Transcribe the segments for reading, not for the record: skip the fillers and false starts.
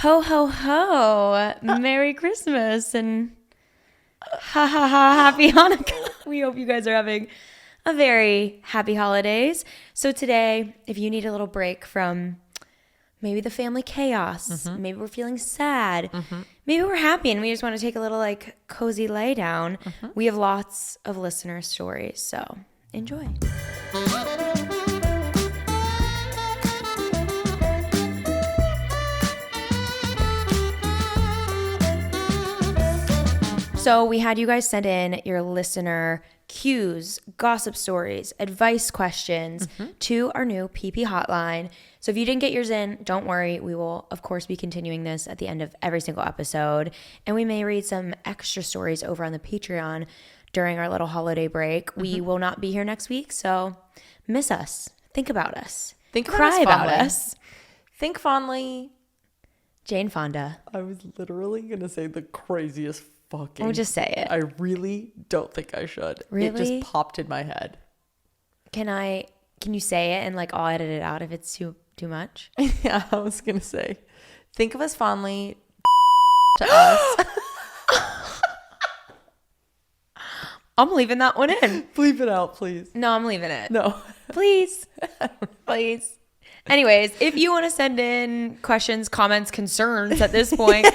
Ho, ho, ho. Merry Christmas and ha, ha, ha, happy Hanukkah. We hope you guys are having a very happy holidays. So today, if you need a little break from maybe the family chaos, maybe we're feeling sad, maybe we're happy and we just want to take a little like cozy lay down, we have lots of listener stories. So enjoy. So we had you guys send in your listener cues, gossip stories, advice questions to our new PP hotline. So if you didn't get yours in, don't worry. We will, of course, be continuing this at the end of every single episode. And we may read some extra stories over on the Patreon during our little holiday break. We will not be here next week, so miss us. Think about us. Cry about us. Think fondly. Jane Fonda. I was literally going to say the craziest fucking... We'll just say it. I really don't think I should. Really? It just popped in my head. Can you say it and like I'll edit it out if it's too much? Yeah, I was going to say, think of us fondly to us. I'm leaving that one in. Bleep it out, please. No, I'm leaving it. No. Please. Please. Anyways, if you want to send in questions, comments, concerns at this point,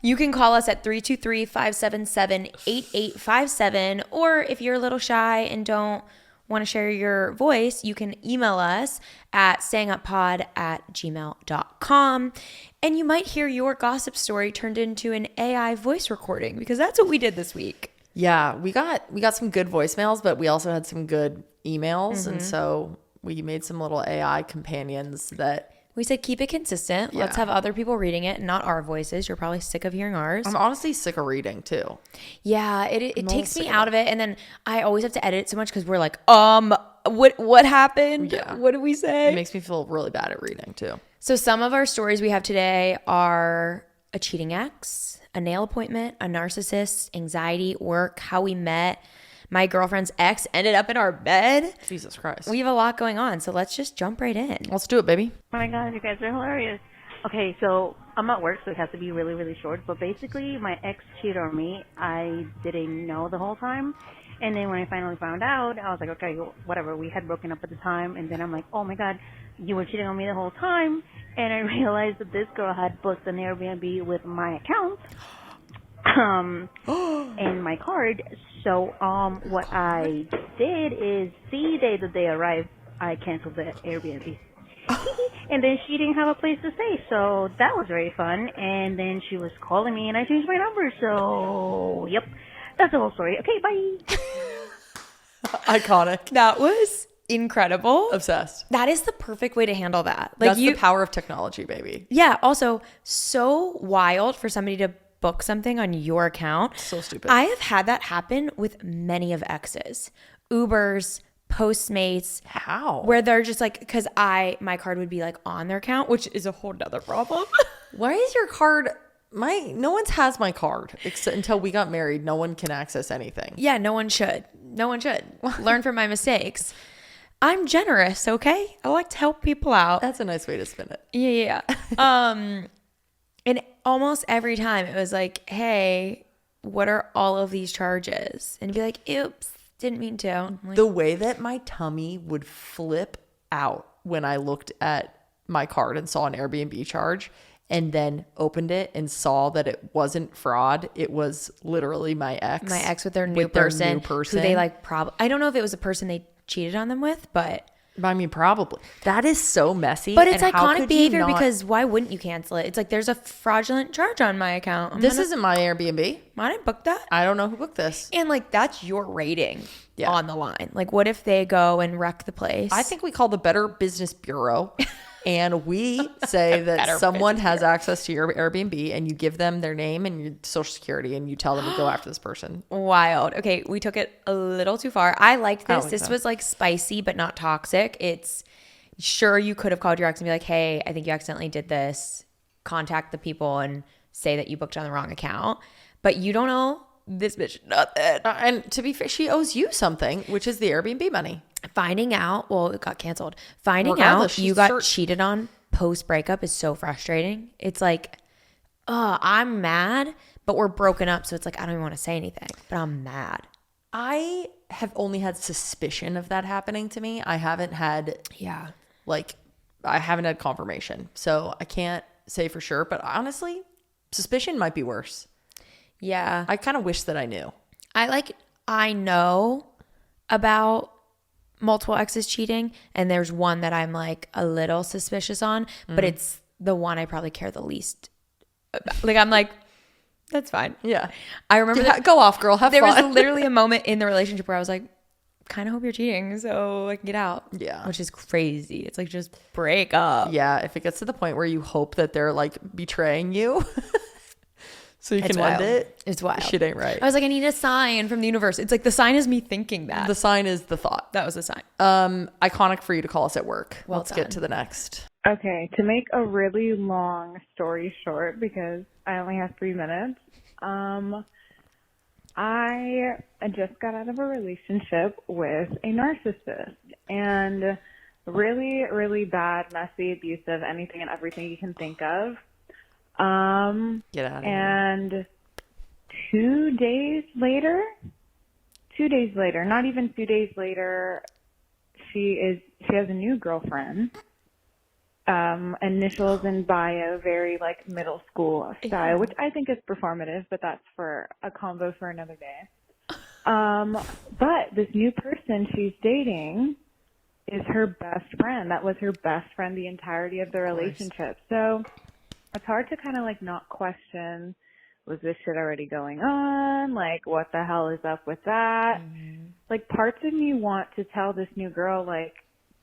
you can call us at 323-577-8857. Or if you're a little shy and don't want to share your voice, you can email us at stayinguppod@gmail.com. And you might hear your gossip story turned into an AI voice recording because that's what we did this week. Yeah, we got some good voicemails, but we also had some good emails. And so we made some little AI companions that... We said keep it consistent. Yeah. Let's have other people reading it, not our voices. You're probably sick of hearing ours. I'm honestly sick of reading too. Yeah, it takes me out of it. And then I always have to edit it so much because we're like, what happened? Yeah. What did we say? It makes me feel really bad at reading too. So some of our stories we have today are a cheating ex, a nail appointment, a narcissist, anxiety, work, how we met. My girlfriend's ex ended up in our bed. Jesus Christ. We have a lot going on, so let's just jump right in. Let's do it, baby. Oh my God, you guys are hilarious. Okay, so I'm at work, so it has to be really, really short. But basically, my ex cheated on me. I didn't know the whole time. And then when I finally found out, I was like, okay, whatever. We had broken up at the time. And then I'm like, oh my God, you were cheating on me the whole time. And I realized that this girl had booked an Airbnb with my account. And my card. So what I did is the day that they arrived, I canceled the Airbnb. And then she didn't have a place to stay, so that was very fun. And then she was calling me and I changed my number. So yep, that's the whole story. Okay, bye. Iconic. That was incredible. Obsessed. That is the perfect way to handle that. Like that's the power of technology, baby. Yeah. Also, so wild for somebody to book something on your account. So stupid. I have had that happen with many of exes. Ubers, Postmates. How? Where they're just like, because my card would be like on their account, which is a whole nother problem. Why is your card... No one has my card except until we got married. No one can access anything. Yeah, no one should. No one should. Learn from my mistakes. I'm generous, okay? I like to help people out. That's a nice way to spin it. Yeah. And almost every time it was like, hey, what are all of these charges? And be like, oops, didn't mean to. Like, the way that my tummy would flip out when I looked at my card and saw an Airbnb charge and then opened it and saw that it wasn't fraud. It was literally my ex. My ex with their new person. Who they like I don't know if it was a person they cheated on them with, but... I mean, probably. That is so messy. But it's iconic behavior because why wouldn't you cancel it? It's like there's a fraudulent charge on my account. This isn't my Airbnb. I didn't book that. I don't know who booked this. And like that's your rating on the line. Like what if they go and wreck the place? I think we call the Better Business Bureau and we say that someone has access to your Airbnb and you give them their name and your social security and you tell them to go after this person. Wild. Okay, we took it a little too far. I liked this. This was like spicy but not toxic. It's sure you could have called your ex and be like, hey, I think you accidentally did this. Contact the people and say that you booked on the wrong account. But you don't know this bitch nothing. And to be fair, she owes you something, which is the Airbnb money. Finding out, well, it got canceled. Finding out you got cheated on post breakup is so frustrating. It's like I'm mad, but we're broken up. So it's like, I don't even want to say anything, but I'm mad. I have only had suspicion of that happening to me. I haven't had I haven't had confirmation. So I can't say for sure, but honestly, suspicion might be worse. Yeah. I kind of wish that I knew. I know about multiple exes cheating, and there's one that I'm like a little suspicious on, but it's the one I probably care the least about. Like, I'm like, that's fine. Yeah. I remember Go off, girl. Have there fun. was literally a moment in the relationship where I was like, kind of hope you're cheating so I can get out. Yeah. Which is crazy. It's like, just break up. Yeah. If it gets to the point where you hope that they're like betraying you so you can end it. It's wild. Shit ain't right. I was like, I need a sign from the universe. It's like the sign is me thinking that. The sign is the thought. That was the sign. Iconic for you to call us at work. Well Let's done. get to the next. Okay, to make a really long story short, because I only have 3 minutes, I just got out of a relationship with a narcissist, and really, really bad, messy, abusive, anything and everything you can think of. Get out of here. And 2 days later, not even 2 days later, she has a new girlfriend. Initials in bio, very like middle school style, which I think is performative, but that's for a combo for another day. But this new person she's dating is her best friend. That was her best friend the entirety of the relationship. So it's hard to kind of like not question, was this shit already going on? Like, what the hell is up with that? Like, parts of me want to tell this new girl, like,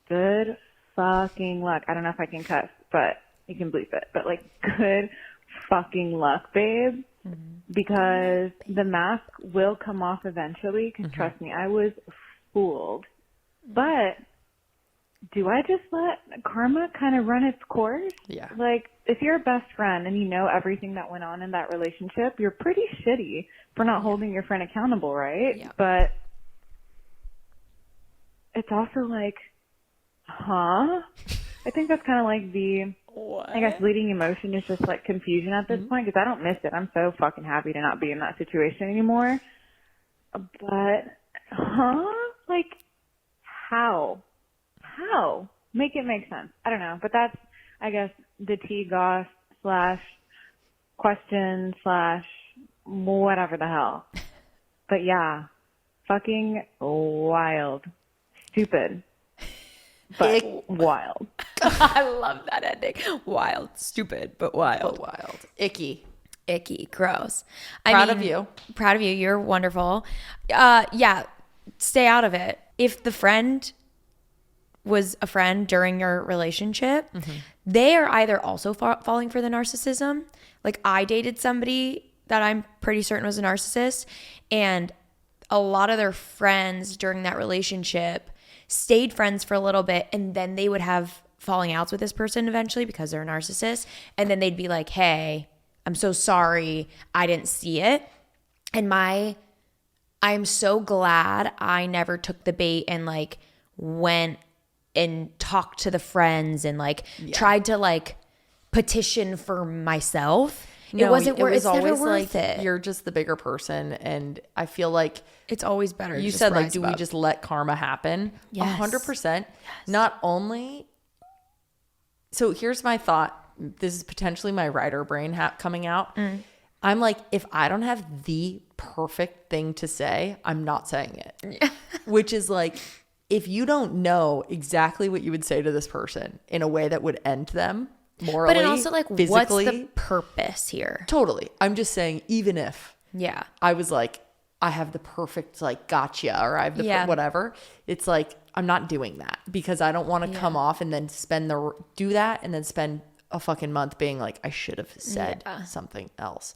good fucking luck. I don't know if I can cuss, but you can bleep it. But like, good fucking luck, babe. Because the mask will come off eventually. Because trust me, I was fooled. But do I just let karma kind of run its course? Yeah. Like, if you're a best friend and you know everything that went on in that relationship, you're pretty shitty for not holding your friend accountable, right? Yeah. But it's also like, huh? I think that's kind of like the, I guess, leading emotion is just like confusion at this point, because I don't miss it. I'm so fucking happy to not be in that situation anymore. But, like, how? Make it make sense. I don't know. But that's, I guess, the T-goss / question / whatever the hell. But yeah, fucking wild. Stupid. But wild. I love that ending. Wild, stupid, but wild. Icky. Gross. Proud of you. Proud of you. You're wonderful. Yeah, stay out of it. If the friend was a friend during your relationship, they are either also falling for the narcissism. Like, I dated somebody that I'm pretty certain was a narcissist, and a lot of their friends during that relationship stayed friends for a little bit, and then they would have falling outs with this person eventually because they're a narcissist, and then they'd be like, hey, I'm so sorry, I didn't see it. And I'm so glad I never took the bait and like went and talked to the friends and like tried to like petition for myself. No, it wasn't worth it. Was it's never always worth like, it. you're just the bigger person, and I feel like It's always better to you just said, like, rise do we above. just let karma happen? Yes. 100%. Not only. So here's my thought. This is potentially my writer brain coming out. I'm like, if I don't have the perfect thing to say, I'm not saying it. Which is like, if you don't know exactly what you would say to this person in a way that would end them morally, But it also like, physically, what's the purpose here? totally. I'm just saying, even if Yeah. I was like, I have the perfect like gotcha, or I have the Yeah. whatever, it's like, I'm not doing that because I don't want to come off and then do that and then spend a fucking month being like, I should have said something else.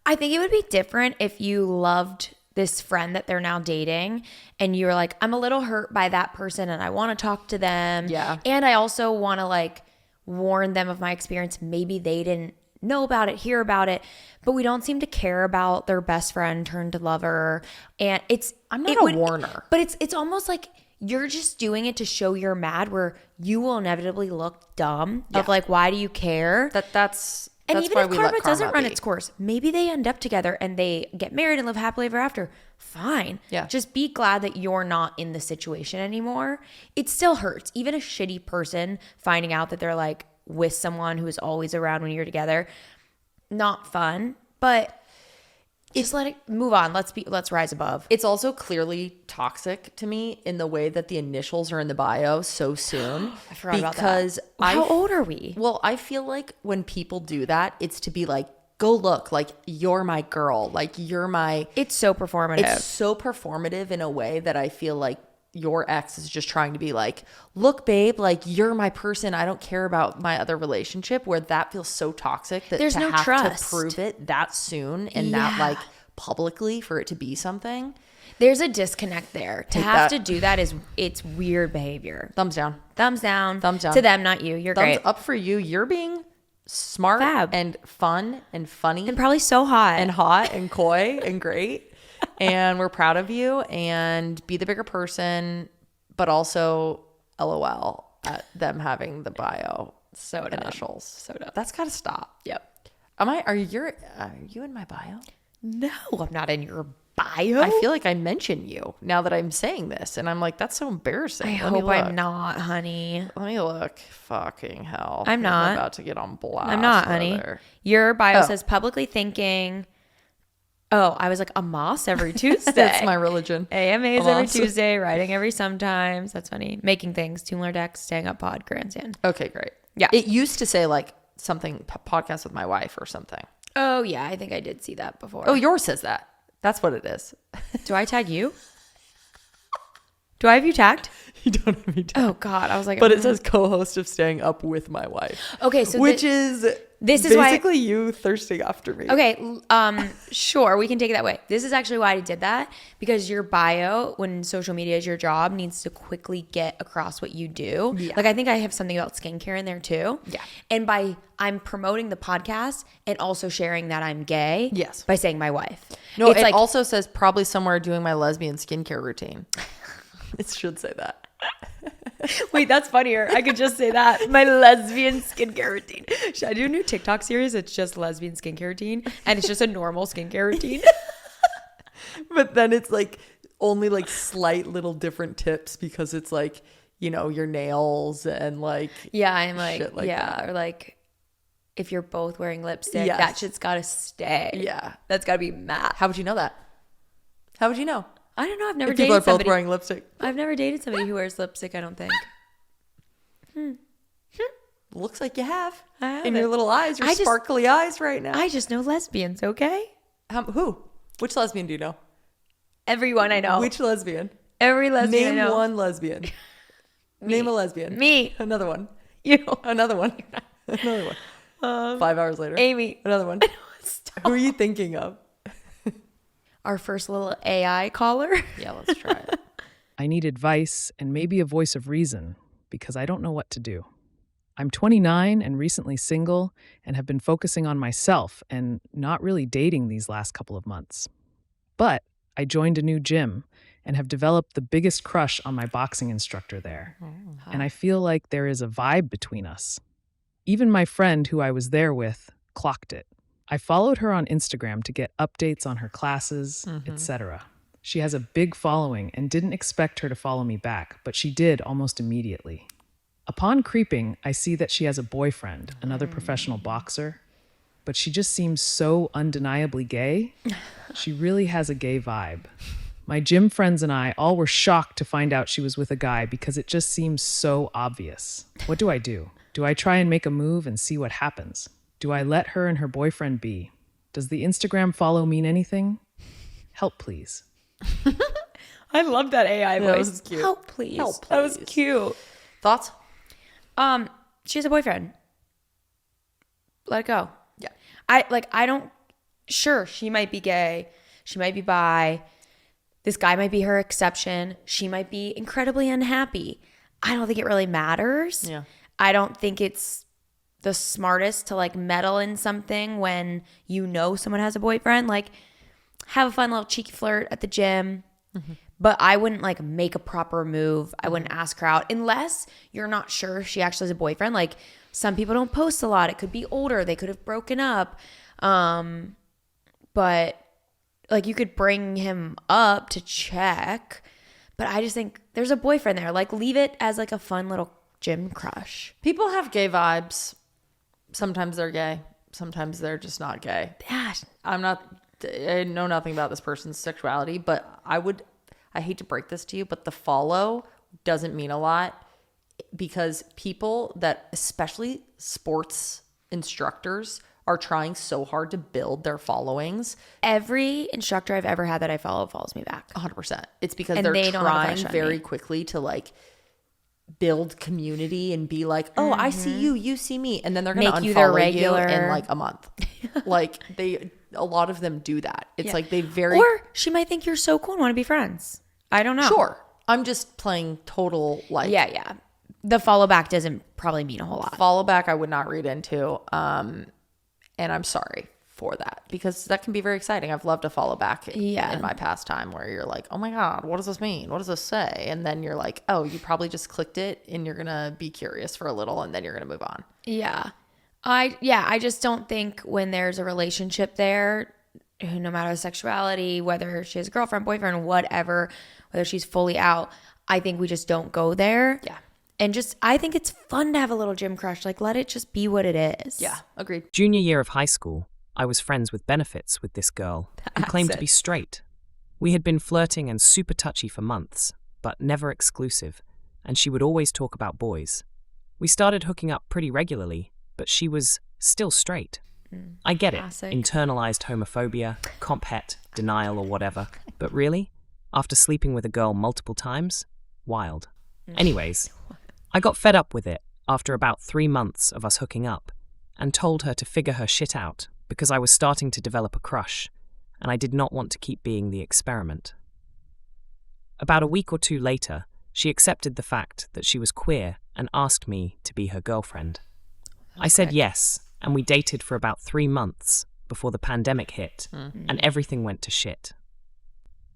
I think it would be different if you loved this friend that they're now dating and you were like, I'm a little hurt by that person and I want to talk to them. Yeah. And I also want to like warn them of my experience. Maybe they didn't know about it, hear about it, but we don't seem to care about their best friend turned lover. And I'm not a warner. But it's almost like you're just doing it to show you're mad, where you will inevitably look dumb of like, why do you care? That's And That's even why if we karma let doesn't run be. its course, maybe they end up together and they get married and live happily ever after. Fine. Yeah. Just be glad that you're not in the situation anymore. It still hurts. Even a shitty person finding out that they're like with someone who is always around when you're together, not fun. But just let it move on. Let's rise above. It's also clearly toxic to me in the way that the initials are in the bio so soon. I forgot about that. Because How old are we? Well, I feel like when people do that, it's to be like, go look, like you're my girl, like you're my. It's so performative. It's so performative in a way that I feel like your ex is just trying to be like, look, babe, like you're my person. I don't care about my other relationship. Where that feels so toxic that There's to no have trust. to prove it that soon and that like publicly for it to be something. There's a disconnect there. To Hate have that. to do that it's weird behavior. Thumbs down. Thumbs down. Thumbs down. To them, not you. You're Thumbs great. up for you. You're being smart Fab. and fun and funny And probably so hot. and hot and coy and great. And we're proud of you, and be the bigger person, but also LOL at them having the bio So dumb. initials. So dumb. That's got to stop. Yep. Are you in my bio? No, I'm not in your bio. I feel like I mention you now that I'm saying this, and I'm like, that's so embarrassing. I Let me hope I'm look. not, honey. Let me look. Fucking hell. I'm not. about to get on blast. I'm not, honey. brother. Your bio Oh. says publicly thinking. Oh, I was like a moss every Tuesday. That's my religion. AMAs A every moss. Tuesday, writing every sometimes. That's funny. Making things, Tumblr decks, staying up pod, grandstand. Okay, great. Yeah. It used to say like something podcast with my wife or something. Oh yeah, I think I did see that before. Oh, yours says that. That's what it is. Do I tag you? Do I have you tagged? You don't have me Oh God, I was like, But it says co-host of Staying Up with My Wife. okay. So Which is this is why- basically you thirsting after me. okay, sure, we can take it that way. This is actually why I did that, because your bio, when social media is your job, needs to quickly get across what you do. Yeah. Like I think I have something about skincare in there too. Yeah. And I'm promoting the podcast and also sharing that I'm gay. Yes. By saying my wife. No, it's it like also says probably somewhere doing my lesbian skincare routine. It should say that. wait, that's funnier. I could just say that. My lesbian skincare routine. Should I do a new TikTok series? It's just lesbian skincare routine. And it's just a normal skincare routine. But then it's like only like slight little different tips because it's like, you know, your nails and like Yeah, I'm like, shit like yeah. that. Or like, if you're both wearing lipstick, Yes. that shit's got to stay. Yeah. That's got to be matte. How would you know that? How would you know? I don't know. I've never If people dated are both somebody. wearing lipstick. I've never dated somebody who wears lipstick, I don't think. Looks like you have. I have In it. your little eyes, your I just- sparkly eyes right now. I just know lesbians, okay? Who? Which lesbian do you know? Everyone I know. Which lesbian? Every lesbian Name I know. one lesbian. Name a lesbian. Me. Another one. You. Another one. Another one. 5 hours later. Amy. Another one. Stop. Who are you thinking of? Our first little AI caller. Yeah, let's try it. I need advice and maybe a voice of reason because I don't know what to do. I'm 29 and recently single and have been focusing on myself and not really dating these last couple of months. But I joined a new gym and have developed the biggest crush on my boxing instructor there. And I feel like there is a vibe between us. Even my friend who I was there with clocked it. I followed her on Instagram to get updates on her classes, etc. She has a big following and didn't expect her to follow me back, but she did almost immediately. Upon creeping, I see that she has a boyfriend, another professional boxer, but she just seems so undeniably gay. She really has a gay vibe. My gym friends and I all were shocked to find out she was with a guy because it just seems so obvious. What do I do? Do I try and make a move and see what happens? Do I let her and her boyfriend be? Does the Instagram follow mean anything? Help, please. I love that AI That voice. was cute. Help, please. Help, That was please. cute. Thoughts? She has a boyfriend. Let it go. Yeah. I don't, sure, she might be gay. She might be bi. This guy might be her exception. She might be incredibly unhappy. I don't think it really matters. Yeah. I don't think it's the smartest to like meddle in something when you know someone has a boyfriend. Like, have a fun little cheeky flirt at the gym. But I wouldn't like make a proper move. I wouldn't ask her out unless you're not sure if she actually has a boyfriend. Like some people don't post a lot. It could be older. They could have broken up. But like you could bring him up to check. But I just think there's a boyfriend there. Like leave it as like a fun little gym crush. People have gay vibes. Sometimes they're gay. Sometimes they're just not gay. Yeah. I know nothing about this person's sexuality, but I hate to break this to you, but the follow doesn't mean a lot because people that, especially sports instructors, are trying so hard to build their followings. Every instructor I've ever had that I follows me back. 100%. It's because And they're they don't have a trying crush on very me. quickly to like build community and be like, oh, I see you, you see me. And then they're going to Make you their unfollow you regular. in like a month. Like a lot of them do that. It's like they very. Or she might think you're so cool and want to be friends. I don't know. Sure. I'm just playing total like. Yeah. The follow back doesn't probably mean a whole lot. Follow back I would not read into. And I'm sorry for that because that can be very exciting. I've loved a follow back in my past time where you're like, oh my God, what does this mean? What does this say? And then you're like, oh, you probably just clicked it and you're going to be curious for a little and then you're going to move on. Yeah. I just don't think when there's a relationship there, no matter the sexuality, whether she has a girlfriend, boyfriend, whatever, whether she's fully out, I think we just don't go there. Yeah. And I think it's fun to have a little gym crush. Like, let it just be what it is. Yeah, agreed. Junior year of high school, I was friends with benefits with this girl who claimed to be straight. We had been flirting and super touchy for months, but never exclusive, and she would always talk about boys. We started hooking up pretty regularly, but she was still straight. I get Classic. it, internalized homophobia, comp het, denial or whatever, but really? After sleeping with a girl multiple times? Wild. Anyways, I got fed up with it after about 3 months of us hooking up and told her to figure her shit out because I was starting to develop a crush and I did not want to keep being the experiment. About a week or two later, she accepted the fact that she was queer and asked me to be her girlfriend. I said yes, and we dated for about 3 months before the pandemic hit and everything went to shit.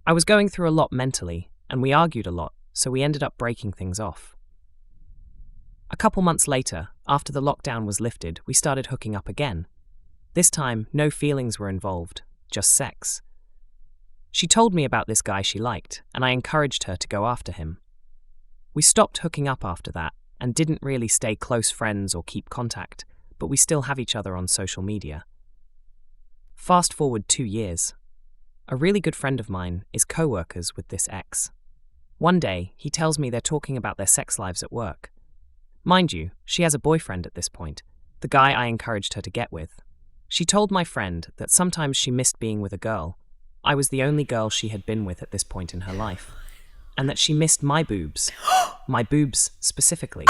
I was going through a lot mentally and we argued a lot, so we ended up breaking things off. A couple months later, after the lockdown was lifted, we started hooking up again. This time, no feelings were involved, just sex. She told me about this guy she liked, and I encouraged her to go after him. We stopped hooking up after that, and didn't really stay close friends or keep contact, but we still have each other on social media. Fast forward 2 years. A really good friend of mine is co-workers with this ex. One day, he tells me they're talking about their sex lives at work. Mind you, she has a boyfriend at this point, the guy I encouraged her to get with. She told my friend that sometimes she missed being with a girl. I was the only girl she had been with at this point in her life. And that she missed my boobs. My boobs specifically.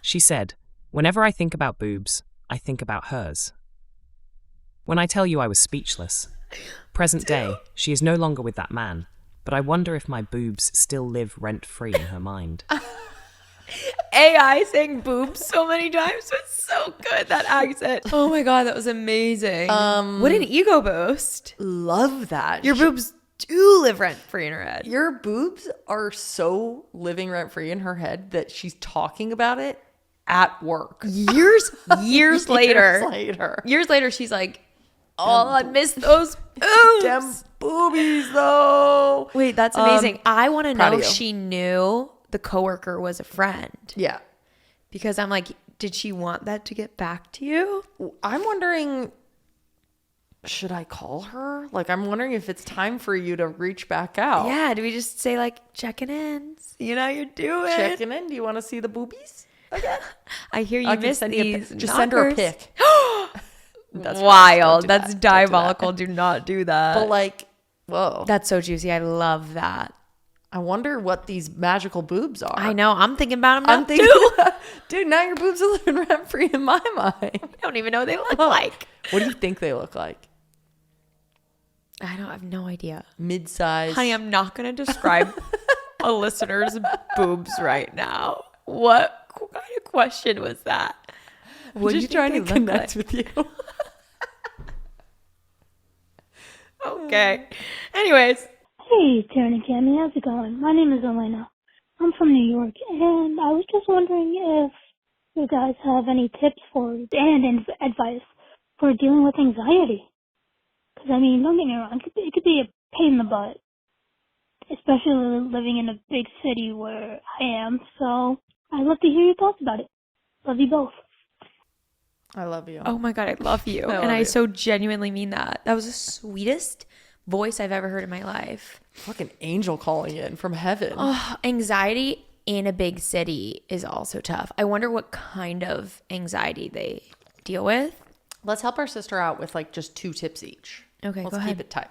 She said, whenever I think about boobs, I think about hers. When I tell you I was speechless, present day, she is no longer with that man, but I wonder if my boobs still live rent-free in her mind. AI saying boobs so many times was so good, that accent. Oh my God, that was amazing. What an ego boost. Love that. Your boobs do live rent free in her head. Your boobs are so living rent free in her head that she's talking about it at work. Years later. Years later, She's like, oh, I miss those boobs. Damn boobies, though. Wait, that's amazing. I want to proud know of if you. she knew the coworker was a friend. Yeah. Because I'm like, did she want that to get back to you? I'm wondering, should I call her? Like, I'm wondering if it's time for you to reach back out. Yeah, do we just say like, checking in, you know how you're doing? Checking in. Do you want to see the boobies again? I hear you I can miss send you a these pic. Just send her a knockers. pic. That's Wild. gross. Don't do That's that. Don't do diabolical. that. Do not do that. But like, whoa. That's so juicy. I love that. I wonder what these magical boobs are. I know. I'm thinking about them now I'm thinking, too. dude, now your boobs are living rent free in my mind. I don't even know what they look like. What do you think they look like? I have no idea. Mid-size. Honey, I'm not going to describe a listener's boobs right now. What kind of question was that? What are you trying to connect with you? Okay. Anyways. Hey, Taryn and Cammy, how's it going? My name is Elena. I'm from New York, and I was just wondering if you guys have any tips for and advice for dealing with anxiety. Because, I mean, don't get me wrong, it could be a pain in the butt, especially living in a big city where I am. So I'd love to hear your thoughts about it. Love you both. I love you. Oh my God, I love you. I so genuinely mean that. That was the sweetest voice I've ever heard in my life. Fucking angel calling in from heaven. Oh, anxiety in a big city is also tough. I wonder what kind of anxiety they deal with. Let's help our sister out with like just 2 tips each. Okay, Let's go ahead. keep it tight.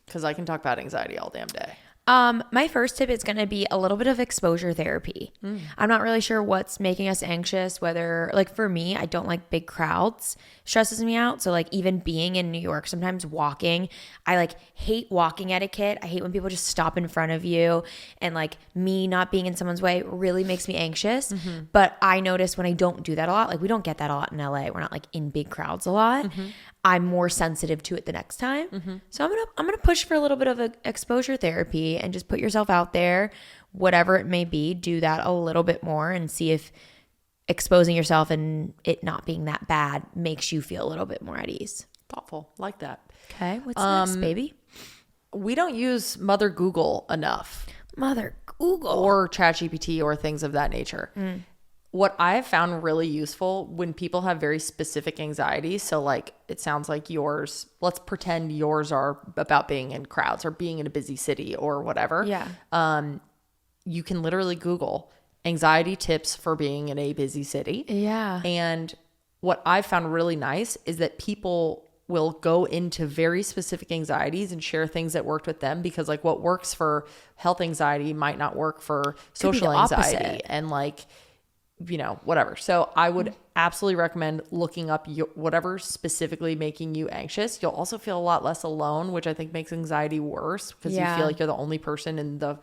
Because I can talk about anxiety all damn day. My first tip is going to be a little bit of exposure therapy. I'm not really sure what's making us anxious, whether, like, for me, I don't like big crowds, stresses me out. So like even being in New York, sometimes walking, I like hate walking etiquette. I hate when people just stop in front of you, and like me not being in someone's way really makes me anxious. But I notice when I don't do that a lot, like we don't get that a lot in LA. We're not like in big crowds a lot. I'm more sensitive to it the next time. So I'm gonna push for a little bit of exposure therapy and just put yourself out there, whatever it may be. Do that a little bit more and see if exposing yourself and it not being that bad makes you feel a little bit more at ease. Thoughtful. Like that. Okay, what's next, baby? We don't use Mother Google enough. Mother Google. Or ChatGPT or things of that nature. What I have found really useful when people have very specific anxieties, so like it sounds like yours, let's pretend yours are about being in crowds or being in a busy city or whatever. Yeah. You can literally Google anxiety tips for being in a busy city. Yeah. And what I've found really nice is that people will go into very specific anxieties and share things that worked with them, because like what works for health anxiety might not work for social anxiety and like, you know, whatever. So I would absolutely recommend looking up whatever's specifically making you anxious. You'll also feel a lot less alone, which I think makes anxiety worse, because you feel like you're the only person in the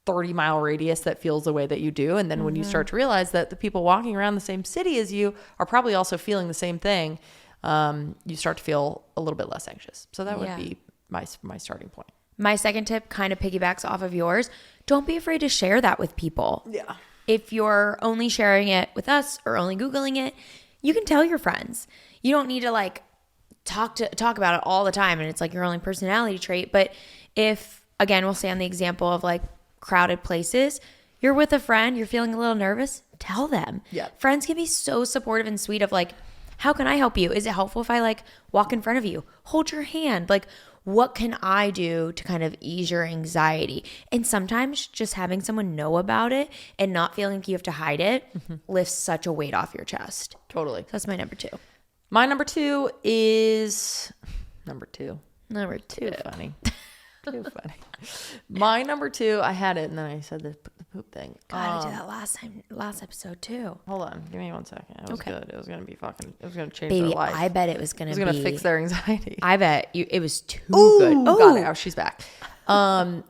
30-mile radius that feels the way that you do. And then when you start to realize that the people walking around the same city as you are probably also feeling the same thing, you start to feel a little bit less anxious. So that would be my starting point. My second tip kind of piggybacks off of yours. Don't be afraid to share that with people. Yeah. If you're only sharing it with us or only Googling it, you can tell your friends. You don't need to like talk about it all the time and it's like your only personality trait. But if, again, we'll stay on the example of like crowded places, you're with a friend, you're feeling a little nervous, tell them. Yeah. Friends can be so supportive and sweet of like, how can I help you? Is it helpful if I like walk in front of you? Hold your hand. Like, what can I do to kind of ease your anxiety? And sometimes just having someone know about it and not feeling like you have to hide it lifts such a weight off your chest. Totally. So that's my number 2. My number 2 is Number 2. Too funny. Too funny. My number 2, I had it and then I said the poop thing. God, I did that last episode too. Hold on. Give me 1 second. It was good. It was going to be fucking, it was going to change Baby, their life. I bet it was going to be. It was going to fix their anxiety. I bet it was too good. Oh, got it. Oh, she's back. I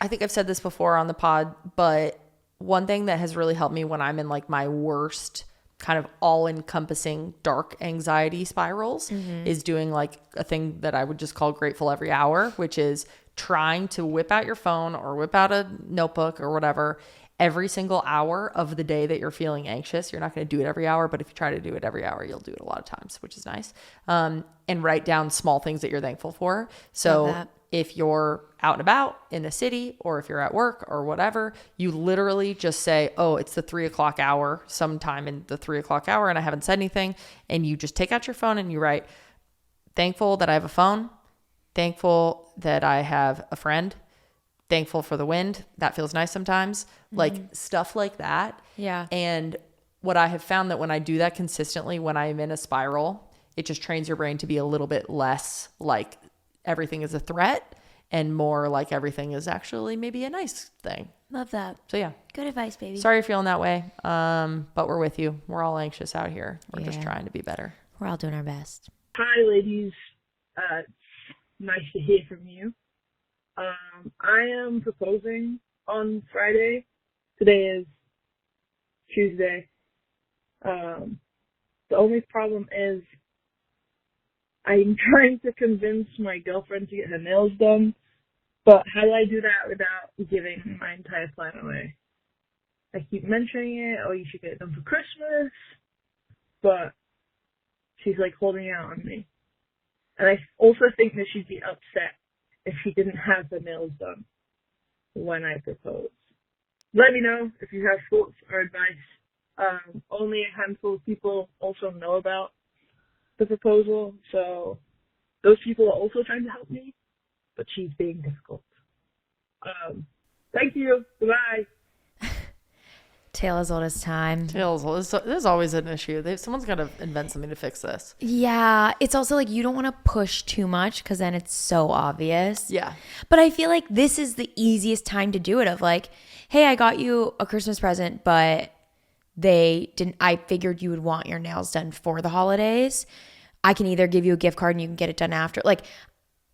think I've said this before on the pod, but one thing that has really helped me when I'm in like my worst kind of all-encompassing dark anxiety spirals is doing like a thing that I would just call grateful every hour, which is trying to whip out your phone or whip out a notebook or whatever every single hour of the day that you're feeling anxious. You're not going to do it every hour, but if you try to do it every hour, you'll do it a lot of times, which is nice. And write down small things that you're thankful for. So if you're out and about in a city or if you're at work or whatever, you literally just say, oh, it's the 3:00 hour, sometime in the 3:00 hour, and I haven't said anything. And you just take out your phone and you write, thankful that I have a phone, thankful that I have a friend, thankful for the wind. That feels nice sometimes. Like stuff like that. Yeah. And what I have found that when I do that consistently, when I'm in a spiral, it just trains your brain to be a little bit less like everything is a threat and more like everything is actually maybe a nice thing. Love that. So yeah. Good advice, baby. Sorry you're feeling that way. But we're with you. We're all anxious out here. We're just trying to be better. We're all doing our best. Hi, ladies. Nice to hear from you. I am proposing on Friday. Today is Tuesday. The only problem is I'm trying to convince my girlfriend to get her nails done, but how do I do that without giving my entire plan away? I keep mentioning it. Oh, you should get it done for Christmas. But she's like holding out on me. And I also think that she'd be upset if she didn't have her nails done when I propose. Let me know if you have thoughts or advice. Only a handful of people also know about the proposal, so those people are also trying to help me, but she's being difficult. Thank you. Goodbye. Tale as old as time. There's always an issue. Someone's got to invent something to fix this. Yeah. It's also like you don't want to push too much because then it's so obvious. Yeah. But I feel like this is the easiest time to do it of like, hey, I got you a Christmas present, but I figured you would want your nails done for the holidays. I can either give you a gift card and you can get it done after. Like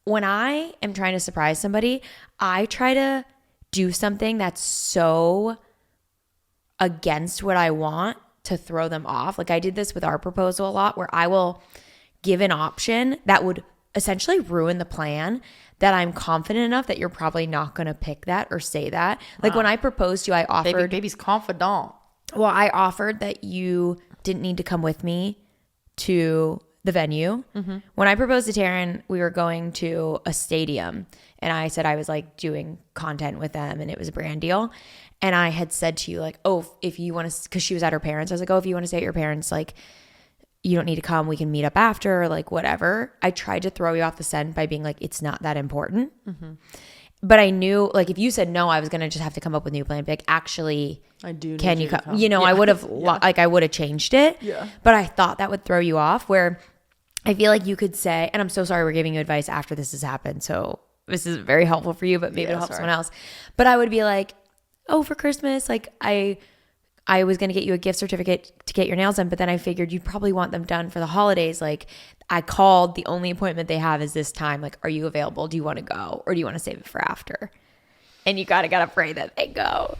when I am trying to surprise somebody, I try to do something that's so against what I want to throw them off. Like I did this with our proposal a lot where I will give an option that would essentially ruin the plan that I'm confident enough that you're probably not going to pick that or say that. Like when I proposed to you, I offered Baby's confidant. Well, I offered that you didn't need to come with me to the venue. Mm-hmm. When I proposed to Taryn, we were going to a stadium and I said I was like doing content with them and it was a brand deal. And I had said to you like, oh, if you want to, because she was at her parents. I was like, oh, if you want to stay at your parents, like you don't need to come. We can meet up after, like whatever. I tried to throw you off the scent by being like, it's not that important. Mm-hmm. But I knew like if you said no, I was going to just have to come up with a new plan. Be like, actually, I do. Can you come? You know, yeah. I would have like I would have changed it. Yeah. But I thought that would throw you off where I feel like you could say, and I'm so sorry we're giving you advice after this has happened. So this is very helpful for you, but maybe it'll help someone else. But I would be like, oh, for Christmas, like I was going to get you a gift certificate to get your nails done, but then I figured you'd probably want them done for the holidays. Like I called, the only appointment they have is this time. Like, are you available? Do you want to go? Or do you want to save it for after? And you gotta pray that they go.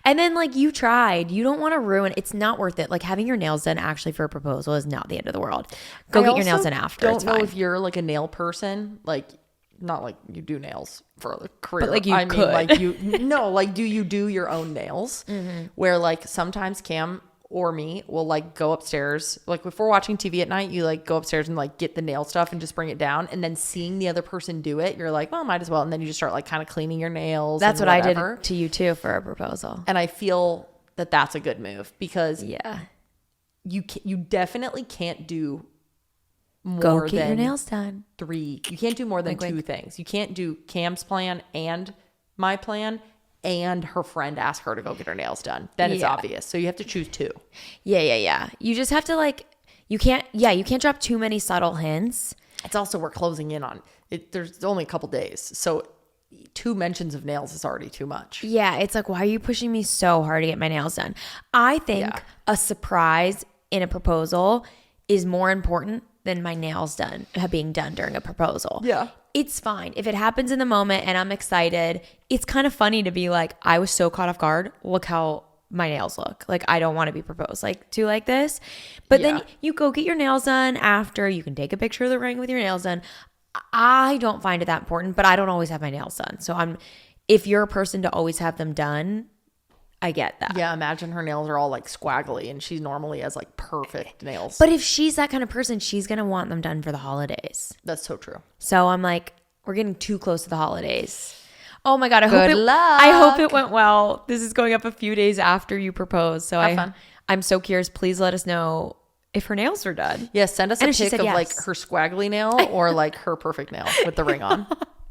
And then like you tried, you don't want to ruin, it's not worth it. Like having your nails done actually for a proposal is not the end of the world. Go get your nails done after. I don't know if you're like a nail person, like not like you do nails for a career. But like you could. Mean, like you, no, like do you do your own nails? Mm-hmm. Where like sometimes Cam or me will like go upstairs. Like if we're watching TV at night, you like go upstairs and like get the nail stuff and just bring it down. And then seeing the other person do it, you're like, well, might as well. And then you just start like kind of cleaning your nails. That's what I did to you too for a proposal. And I feel that that's a good move because you definitely can't do more go get than your nails done. 3. You can't do more than 2 things. You can't do Cam's plan and my plan and her friend ask her to go get her nails done. Then it's obvious. So you have to choose 2. Yeah. You just have to like, you can't drop too many subtle hints. It's also we're closing in on it. There's only a couple days. So 2 mentions of nails is already too much. Yeah. It's like, why are you pushing me so hard to get my nails done? I think a surprise in a proposal is more important than my nails being done during a proposal. Yeah. It's fine. If it happens in the moment and I'm excited, it's kind of funny to be like, I was so caught off guard. Look how my nails look. Like, I don't want to be proposed to like this. But then you go get your nails done after. You can take a picture of the ring with your nails done. I don't find it that important, but I don't always have my nails done. So if you're a person to always have them done, I get that. Yeah, imagine her nails are all like squaggly and she normally has like perfect nails. But if she's that kind of person, she's going to want them done for the holidays. That's so true. So I'm like, we're getting too close to the holidays. Oh my God. Good luck. I hope it went well. This is going up a few days after you propose. So have fun. I'm so curious. Please let us know if her nails are done. Yeah, send us a pic of like her squaggly nail or like her perfect nail with the ring on.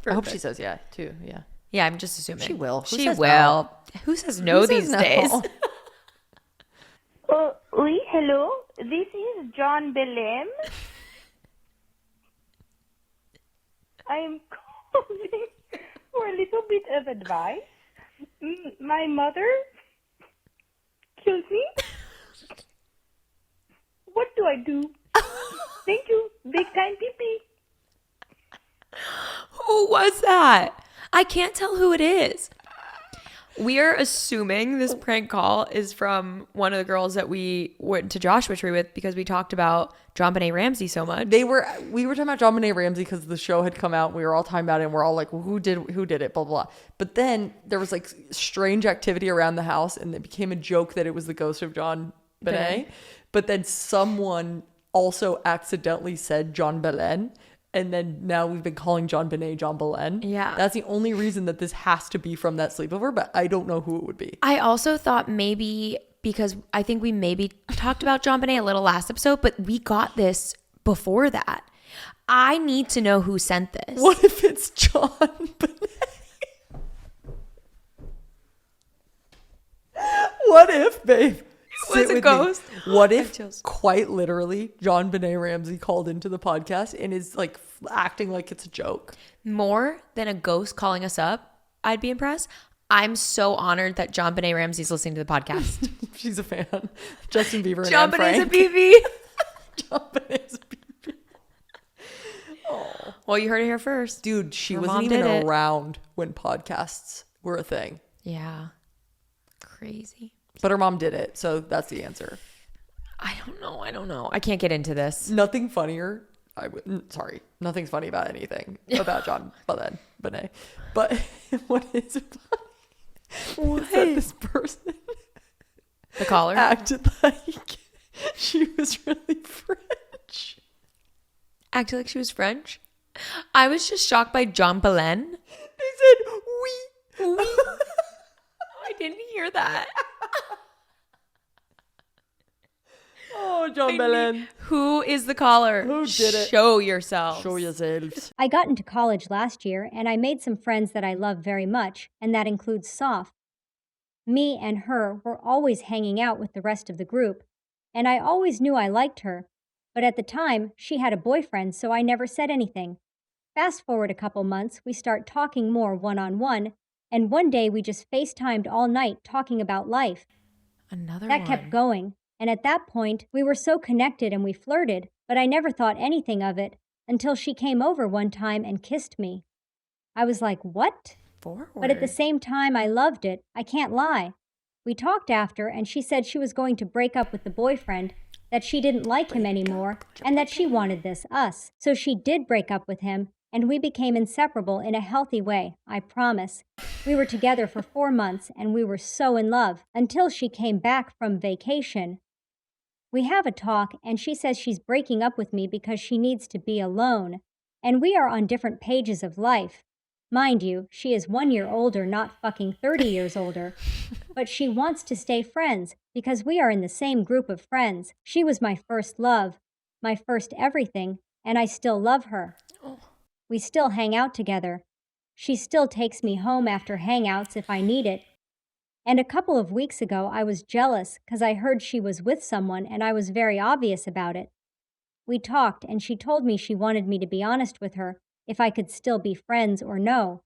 I hope she says yeah too. Yeah. Yeah, I'm just assuming. She will. She will. No? Who says no these days? Oui, hello. This is John Belem. I am calling for a little bit of advice. My mother killed me. What do I do? Thank you. Big time pee-pee. Who was that? I can't tell who it is. We are assuming this prank call is from one of the girls that we went to Joshua Tree with because we talked about John Benet Ramsey so much. We were talking about John Benet Ramsey because the show had come out. We were all talking about it, and we're all like, well, who did it? Blah, blah, blah. But then there was like strange activity around the house, and it became a joke that it was the ghost of John Benet. But then someone also accidentally said John Belen. And then now we've been calling John Benet John Belen. Yeah. That's the only reason that this has to be from that sleepover, but I don't know who it would be. I also thought maybe because I think we maybe talked about John Benet a little last episode, but we got this before that. I need to know who sent this. What if it's John Benet? What if, babe? It was a ghost. What if quite literally John Benet Ramsey called into the podcast and is like acting like it's a joke? More than a ghost calling us up, I'd be impressed. I'm so honored that John Benet Ramsey's listening to the podcast. She's a fan. Justin Bieber and John Anne Benet's a Frank. BB. John Benet's a BB. Oh. Well, you heard it here first. Dude, she Her wasn't mom even did it. around when podcasts were a thing. Yeah. Crazy. But her mom did it, so that's the answer. I don't know. I can't get into this. Nothing funnier. Nothing's funny about anything about John Benet. But what is funny is that this person The caller acted like she was really French. acted like she was French. I was just shocked by John Belen. They said, oui. I didn't hear that. Oh, John Belen. Who is the caller? Who did it? Show yourself. Show yourselves. I got into college last year, and I made some friends that I love very much, and that includes Soph. Me and her were always hanging out with the rest of the group, and I always knew I liked her, but at the time, she had a boyfriend, so I never said anything. Fast forward a couple months, we start talking more one-on-one, and one day we just FaceTimed all night talking about life. Another That one. kept going, and at that point, we were so connected and we flirted, but I never thought anything of it until she came over one time and kissed me. I was like, what? Forward. But at the same time, I loved it. I can't lie. We talked after, and she said she was going to break up with the boyfriend, that she didn't like him anymore, and that she wanted us. So she did break up with him, and we became inseparable in a healthy way, I promise. We were together for 4 months, and we were so in love, until she came back from vacation. We have a talk, and she says she's breaking up with me because she needs to be alone, and we are on different pages of life. Mind you, she is 1 year older, not fucking 30 years older. But she wants to stay friends because we are in the same group of friends. She was my first love, my first everything, and I still love her. We still hang out together. She still takes me home after hangouts if I need it. And a couple of weeks ago, I was jealous because I heard she was with someone and I was very obvious about it. We talked and she told me she wanted me to be honest with her, if I could still be friends or no.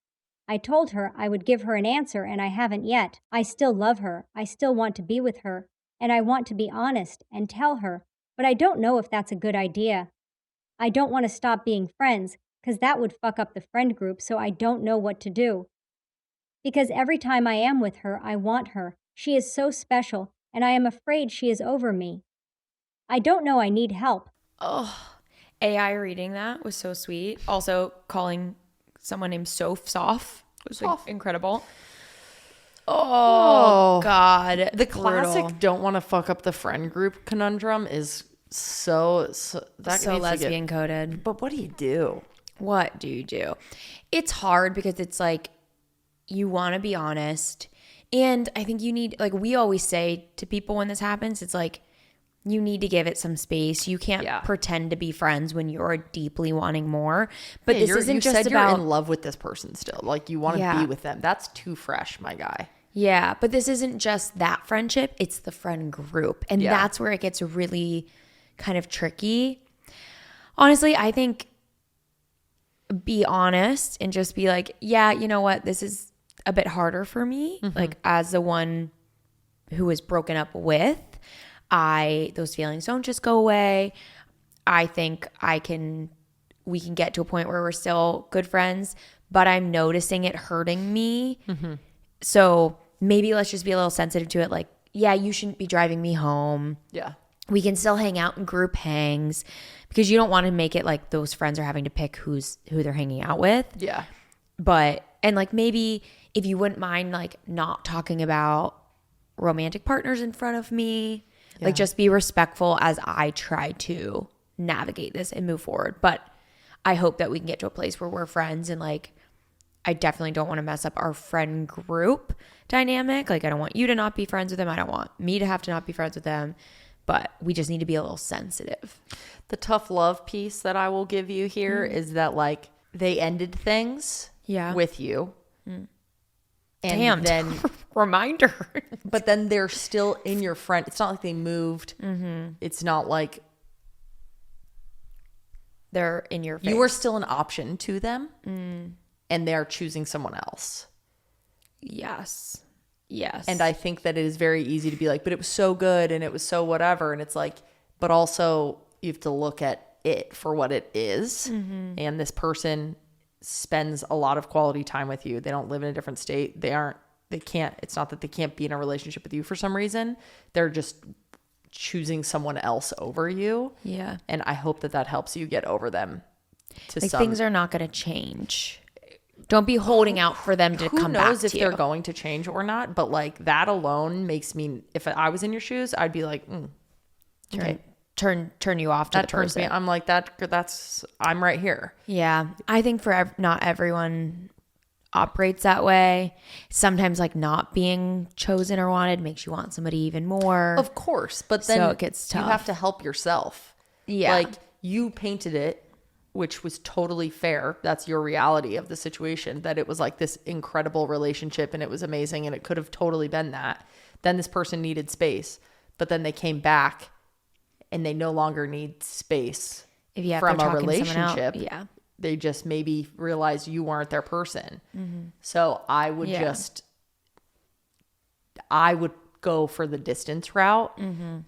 I told her I would give her an answer and I haven't yet. I still love her, I still want to be with her, and I want to be honest and tell her, but I don't know if that's a good idea. I don't want to stop being friends, because that would fuck up the friend group, so I don't know what to do. Because every time I am with her, I want her. She is so special, and I am afraid she is over me. I don't know, I need help. Oh, AI reading that was so sweet. Also, calling someone named Soph was like incredible. Oh, God. The classic Brutal. don't want to fuck up the friend group conundrum is so that So needs to lesbian coded. But what do you do? What do you do? It's hard because it's like you want to be honest. And I think you need, like we always say to people when this happens, it's like you need to give it some space. You can't pretend to be friends when you're deeply wanting more. But this isn't just said about you're in love with this person still. Like you want to be with them. That's too fresh, my guy. Yeah, but this isn't just that friendship. It's the friend group. And that's where it gets really kind of tricky. Honestly, I think be honest and just be like, yeah, you know what? This is a bit harder for me. Like as the one who is broken up with, those feelings don't just go away. I think we can get to a point where we're still good friends, but I'm noticing it hurting me. So maybe let's just be a little sensitive to it. Like, yeah, you shouldn't be driving me home. Yeah. We can still hang out in group hangs because you don't want to make it like those friends are having to pick who they're hanging out with. Yeah. But, and like maybe if you wouldn't mind like not talking about romantic partners in front of me, like just be respectful as I try to navigate this and move forward. But I hope that we can get to a place where we're friends, and like I definitely don't want to mess up our friend group dynamic. Like I don't want you to not be friends with them. I don't want me to have to not be friends with them. But we just need to be a little sensitive. The tough love piece that I will give you here is that like they ended things with you. And Damn, then reminder. but then they're still in your friend. It's not like they moved. It's not like They're in your face. you were still an option to them, and they're choosing someone else. Yes. And I think that it is very easy to be like, but it was so good and it was so whatever. And it's like, but also you have to look at it for what it is. And this person spends a lot of quality time with you. They don't live in a different state. It's not that they can't be in a relationship with you for some reason. They're just choosing someone else over you. Yeah. And I hope that helps you get over them. Like things are not going to change. Don't be holding out for them to come back to you. Who knows if they're going to change or not? But like that alone makes me, if I was in your shoes, I'd be like, okay. Turn you off to That the turns person. me. I'm like I'm right here. Yeah. I think for not everyone operates that way. Sometimes like not being chosen or wanted makes you want somebody even more. Of course. But then So it gets tough. you have to help yourself. Yeah. Like you painted it, which was totally fair. That's your reality of the situation, that it was like this incredible relationship and it was amazing and it could have totally been that. Then this person needed space, but then they came back and they no longer need space if you from they're a talking to someone else, relationship. yeah. They just maybe realized you weren't their person. So I would I would go for the distance route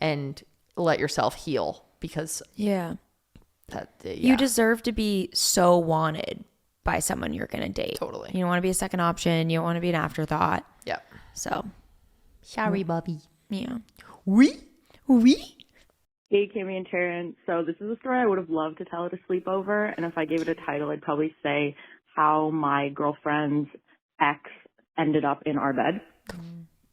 and let yourself heal, because you deserve to be so wanted by someone you're going to date. Totally. You don't want to be a second option. You don't want to be an afterthought. Yeah. So, sorry, Bobby. yeah. Oui. Hey, Kimmy and Taryn. So this is a story I would have loved to tell at a sleepover, and if I gave it a title, I'd probably say how my girlfriend's ex ended up in our bed.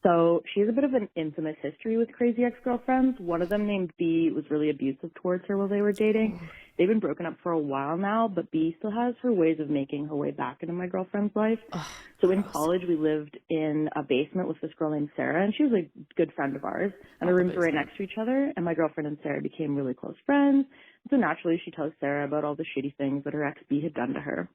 So she has a bit of an infamous history with crazy ex-girlfriends. One of them, named B, was really abusive towards her while they were dating. They've been broken up for a while now, but B still has her ways of making her way back into my girlfriend's life. So in college, we lived in a basement with this girl named Sarah, and she was a good friend of ours. And our rooms were right next to each other, and my girlfriend and Sarah became really close friends. So naturally, she tells Sarah about all the shitty things that her ex B had done to her.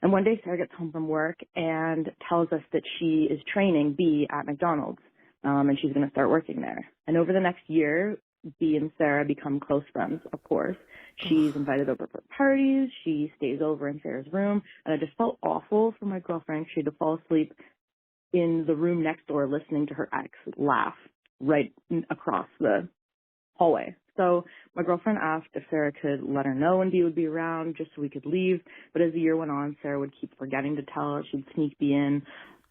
And one day, Sarah gets home from work and tells us that she is training B at McDonald's, and she's going to start working there. And over the next year, B and Sarah become close friends, of course. She's invited over for parties. She stays over in Sarah's room. And I just felt awful for my girlfriend. She had to fall asleep in the room next door listening to her ex laugh right across the hallway. So my girlfriend asked if Sarah could let her know when B would be around just so we could leave. But as the year went on, Sarah would keep forgetting to tell her. She'd sneak B in.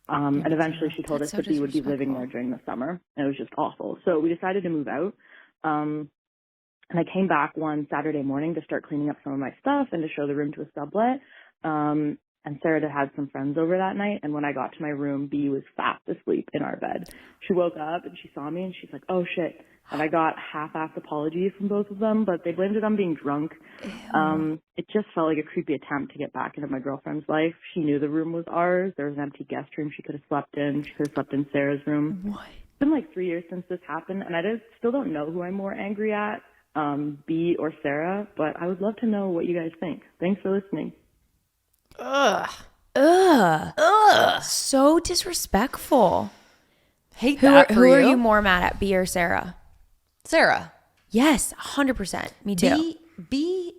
And eventually she told us that B would be living there during the summer. And it was just awful. So we decided to move out. And I came back one Saturday morning to start cleaning up some of my stuff and to show the room to a sublet. And Sarah had some friends over that night. And when I got to my room, B was fast asleep in our bed. She woke up and she saw me and she's like, oh shit. And I got half-assed apologies from both of them, but they blamed it on being drunk. It just felt like a creepy attempt to get back into my girlfriend's life. She knew the room was ours. There was an empty guest room she could have slept in. She could have slept in Sarah's room. What? It's been like 3 years since this happened, and I still don't know who I'm more angry at, B or Sarah, but I would love to know what you guys think. Thanks for listening. Ugh. So disrespectful. Hate Who that for are you. you more mad at, B or Sarah? Sarah. Yes, 100%. Me too. B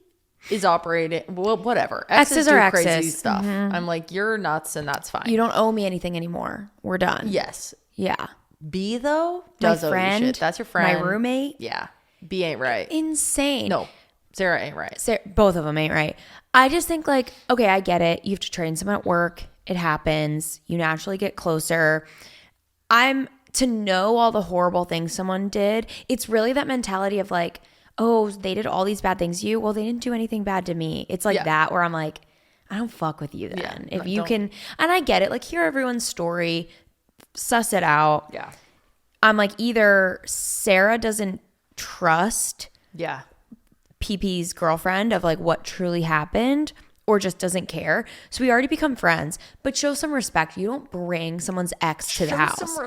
is operating, well, whatever. Exes do are crazy exes. stuff. I'm like, you're nuts and that's fine. You don't owe me anything anymore. We're done. Yes. Yeah. B, though, My does owe you friend. shit. That's your friend. My roommate. Yeah. B ain't right. Insane. No. Sarah ain't right. Both of them ain't right. I just think like, okay, I get it. You have to train someone at work. It happens. You naturally get closer. to know all the horrible things someone did, it's really that mentality of like, oh, they did all these bad things to you. Well, they didn't do anything bad to me. It's like that where I'm like, I don't fuck with you then. If you can, and I get it, like hear everyone's story, suss it out. Yeah. I'm like, either Sarah doesn't trust PP's girlfriend of like what truly happened, or just doesn't care. So we already become friends, but show some respect. You don't bring someone's ex to the house.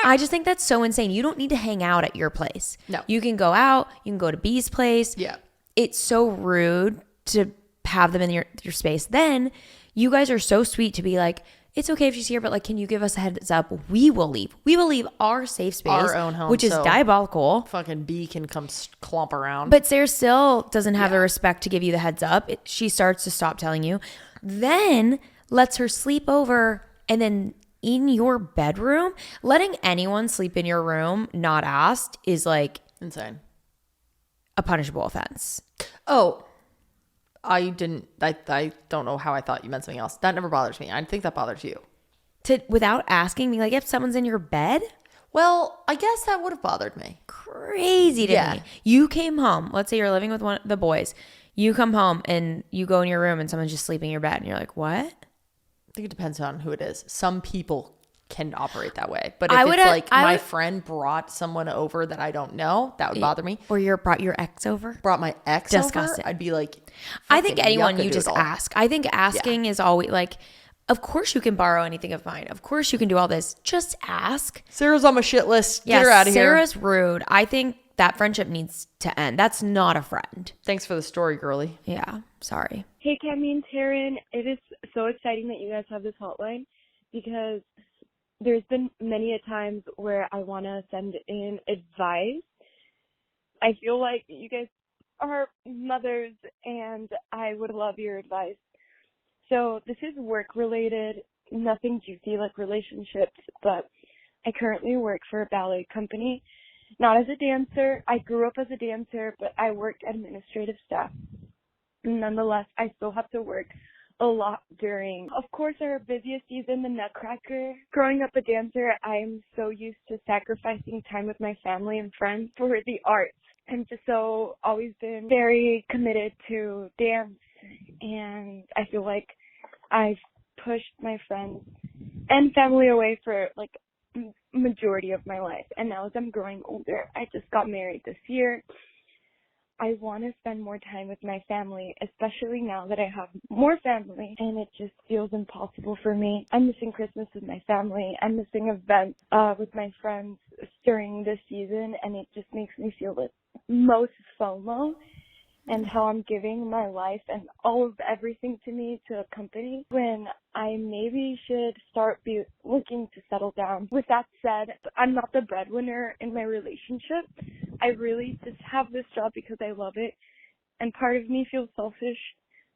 I just think that's so insane. You don't need to hang out at your place. No. You can go out. You can go to B's place. Yeah. It's so rude to have them in your space. Then you guys are so sweet to be like, it's okay if she's here, but like, can you give us a heads up? We will leave. We will leave our safe space, our own home, which is so diabolical. Fucking B can come clomp around. But Sarah still doesn't have the respect to give you the heads up. She starts to stop telling you, then lets her sleep over, and then in your bedroom, letting anyone sleep in your room not asked is like insane. A punishable offense. Oh, I don't know how I thought you meant something else. That never bothers me. I think that bothers you. Without asking me, like if someone's in your bed? Well, I guess that would have bothered me. Crazy to me. You came home. Let's say you're living with one of the boys. You come home and you go in your room and someone's just sleeping in your bed and you're like, what? I think it depends on who it is. Some people can operate that way. But if my friend brought someone over that I don't know, that would bother me. Or brought your ex over? Brought my ex Disgusting. over? I'd be like, I think anyone, you just ask. I think asking is always like, of course you can borrow anything of mine. Of course you can do all this. Just ask. Sarah's on my shit list. Get her out of here. Sarah's rude. I think that friendship needs to end. That's not a friend. Thanks for the story, girly. Yeah. Sorry. Hey, Cammy and Taryn. It is so exciting that you guys have this hotline because there's been many a times where I want to send in advice. I feel like you guys are mothers and I would love your advice. So this is work related, nothing juicy like relationships, but I currently work for a ballet company, not as a dancer. I grew up as a dancer, but I worked administrative staff. Nonetheless, I still have to work a lot during, of course, our busiest season, the Nutcracker. Growing up a dancer, I am so used to sacrificing time with my family and friends for the arts. I'm just so always been very committed to dance, and I feel like I've pushed my friends and family away for like majority of my life. And now as I'm growing older, I just got married this year. I want to spend more time with my family, especially now that I have more family, and it just feels impossible for me. I'm missing Christmas with my family. I'm missing events with my friends during this season, and it just makes me feel the most FOMO and how I'm giving my life and all of everything to me to a company when I maybe should start looking to settle down. With that said, I'm not the breadwinner in my relationship. I really just have this job because I love it. And part of me feels selfish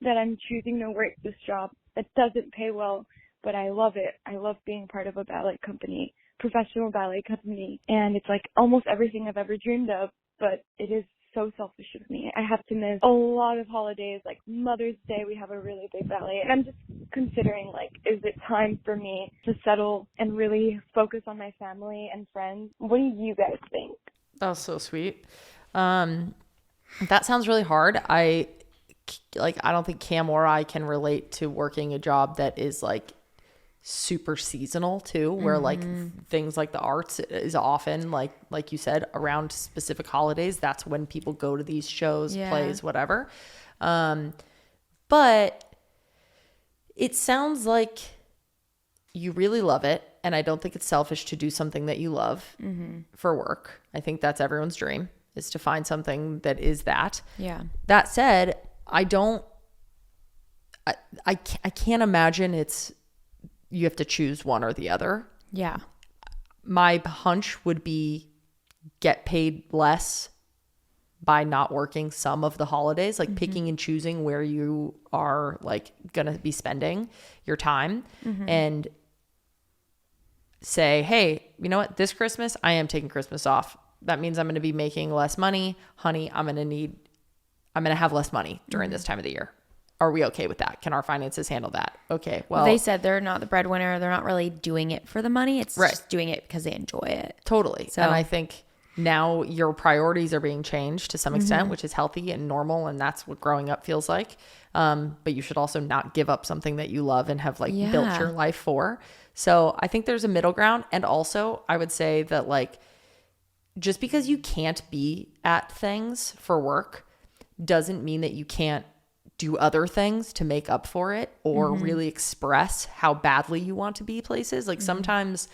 that I'm choosing to work this job that doesn't pay well, but I love it. I love being part of a ballet company, professional ballet company. And it's like almost everything I've ever dreamed of, but it is so selfish of me. I have to miss a lot of holidays, like Mother's Day, we have a really big ballet. And I'm just considering, like, is it time for me to settle and really focus on my family and friends? What do you guys think? That was so sweet. That sounds really hard. I don't think Cam or I can relate to working a job that is like super seasonal too, where like things like the arts is often like you said around specific holidays. That's when people go to these shows, plays, whatever. But it sounds like you really love it, and I don't think it's selfish to do something that you love for work. I think that's everyone's dream, is to find something that is that. Yeah. That said, I can't imagine you have to choose one or the other. Yeah. My hunch would be get paid less by not working some of the holidays, like picking and choosing where you are like going to be spending your time, and say, hey, you know what? This Christmas, I am taking Christmas off. That means I'm going to be making less money. Honey, I'm going to have less money during this time of the year. are we okay with that? Can our finances handle that? Okay, well, they said they're not the breadwinner. They're not really doing it for the money. It's just doing it because they enjoy it. Totally. So, and I think now your priorities are being changed to some extent, which is healthy and normal. And that's what growing up feels like. But you should also not give up something that you love and have like built your life for. So I think there's a middle ground. And also I would say that like, just because you can't be at things for work doesn't mean that you can't do other things to make up for it or really express how badly you want to be places. Like sometimes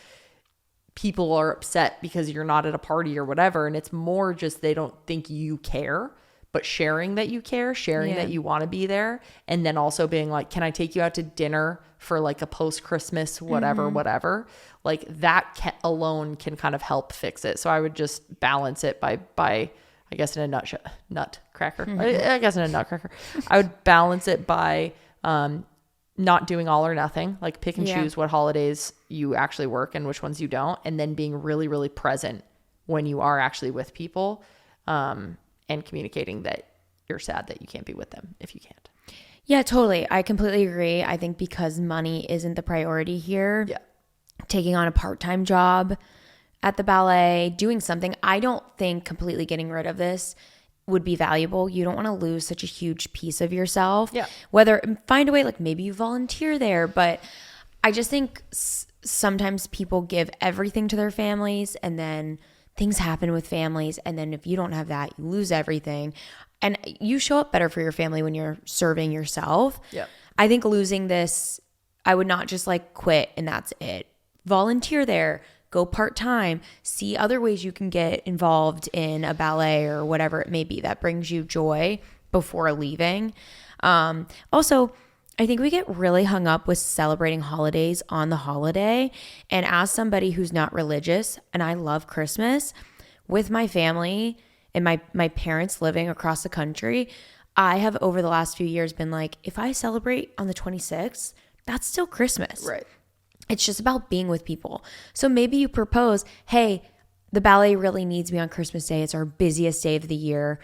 people are upset because you're not at a party or whatever, and it's more just they don't think you care, but sharing that you care, sharing that you want to be there, and then also being like, can I take you out to dinner for like a post-Christmas whatever, like that alone can kind of help fix it. So I would just balance it by I guess in a nutcracker. I guess in a nutcracker. I would balance it by not doing all or nothing, like pick and choose what holidays you actually work and which ones you don't, and then being really, really present when you are actually with people, and communicating that you're sad that you can't be with them if you can't. Yeah, totally. I completely agree. I think because money isn't the priority here, taking on a part-time job at the ballet, doing something, I don't think completely getting rid of this would be valuable. You don't want to lose such a huge piece of yourself. Yeah. Find a way, like maybe you volunteer there, but I just think sometimes people give everything to their families and then things happen with families. And then if you don't have that, you lose everything. And you show up better for your family when you're serving yourself. Yeah. I think losing this, I would not just like quit and that's it. Volunteer there. Go part-time, see other ways you can get involved in a ballet or whatever it may be that brings you joy before leaving. Also, I think we get really hung up with celebrating holidays on the holiday. And as somebody who's not religious, and I love Christmas, with my family and my parents living across the country, I have over the last few years been like, if I celebrate on the 26th, that's still Christmas. Right. It's just about being with people. So maybe you propose, hey, the ballet really needs me on Christmas Day. It's our busiest day of the year.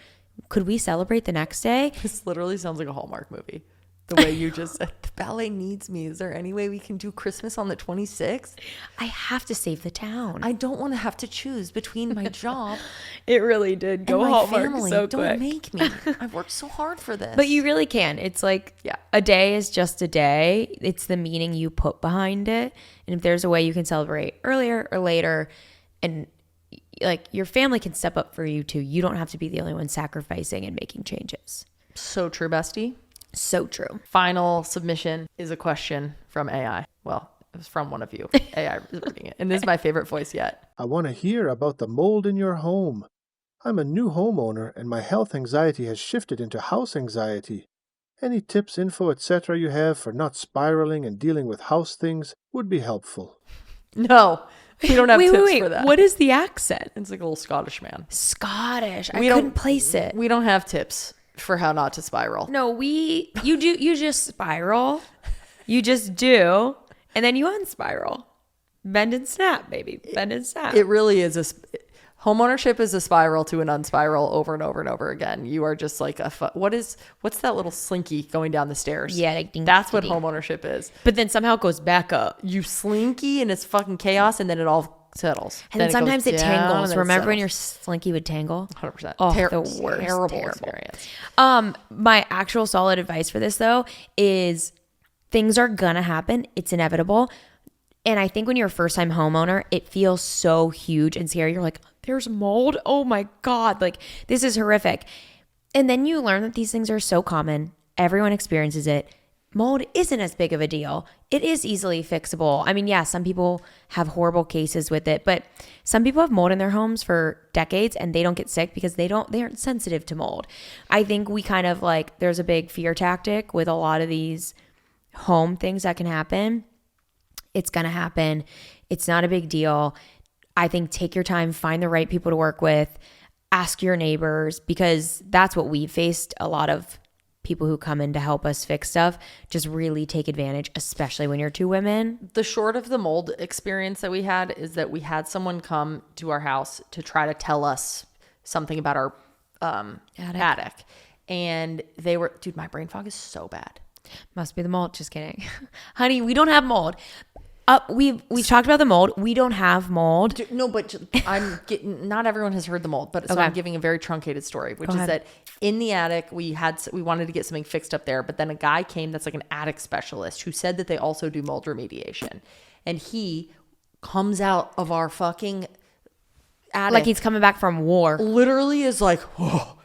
Could we celebrate the next day? This literally sounds like a Hallmark movie. The way you just said, the ballet needs me. Is there any way we can do Christmas on the 26th? I have to save the town. I don't want to have to choose between my job. It really did go Hallmark family. So don't quick. make me. I've worked so hard for this. But you really can. It's like a day is just a day. It's the meaning you put behind it. And if there's a way you can celebrate earlier or later, and like your family can step up for you too. You don't have to be the only one sacrificing and making changes. So true, bestie. So true. Final submission is a question from AI. Well, it was from one of you. AI is reading it. And this is my favorite voice yet. I want to hear about the mold in your home. I'm a new homeowner and my health anxiety has shifted into house anxiety. Any tips, info, etc. you have for not spiraling and dealing with house things would be helpful. No, we don't have tips for that. What is the accent? It's like a little Scottish man. Scottish. I couldn't place it. We don't have tips for how not to spiral. No, you just spiral. You just do. And then you unspiral. Bend and snap, baby. Bend and snap. It really is homeownership is a spiral to an unspiral over and over and over again. You are just like what's that little slinky going down the stairs? Yeah, like that's what homeownership is. But then somehow it goes back up. You slinky and it's fucking chaos, and then it all settles. And then sometimes it tangles. Remember when your slinky would tangle? 100%. Oh, the worst. Terrible experience. My actual solid advice for this though is things are gonna happen. It's inevitable. And I think when you're a first time homeowner, it feels so huge and scary. You're like, there's mold. Oh my God. Like this is horrific. And then you learn that these things are so common. Everyone experiences it. Mold isn't as big of a deal. It is easily fixable. I mean, yeah, some people have horrible cases with it, but some people have mold in their homes for decades and they don't get sick because they aren't sensitive to mold. I think we kind of like, there's a big fear tactic with a lot of these home things that can happen. It's going to happen. It's not a big deal. I think take your time, find the right people to work with, ask your neighbors, because that's what we've faced. A lot of people who come in to help us fix stuff just really take advantage, especially when you're two women. The short of the mold experience that we had is that we had someone come to our house to try to tell us something about our attic. and they were, dude, my brain fog is so bad. Must be the mold. Just kidding. Honey, we don't have mold. We've talked about the mold. We don't have mold. No, but I'm getting, not everyone has heard the mold, but so I'm giving a very truncated story, which is that in the attic, we wanted to get something fixed up there, but then a guy came that's like an attic specialist who said that they also do mold remediation. And he comes out of our fucking attic. Like he's coming back from war. Literally is like, oh,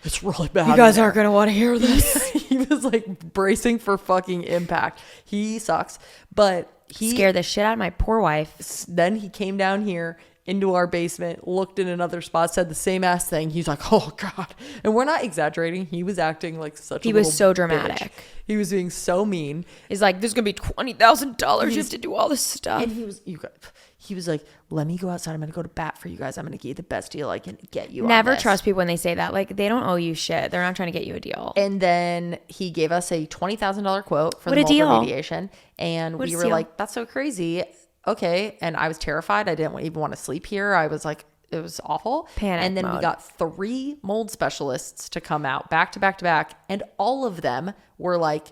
it's really bad. You guys aren't going to want to hear this. He was like bracing for fucking impact. He sucks. But he scared the shit out of my poor wife. Then he came down here into our basement, looked in another spot, said the same ass thing. He's like, oh God. And we're not exaggerating. He was acting like such a He was so bitch. dramatic. He was being so mean. He's like, there's going to be $20,000. You have to do all this stuff. And he was like, let me go outside. I'm going to go to bat for you guys. I'm going to get you the best deal I can get you. Never trust people when they say that. Like, they don't owe you shit. They're not trying to get you a deal. And then he gave us a $20,000 quote for what the a mold deal. remediation. And What we a were deal. like, that's so crazy. Okay. And I was terrified. I didn't even want to sleep here. I was like, it was awful. Panic And then we mode. got 3 mold specialists to come out back to back to back. And all of them were like,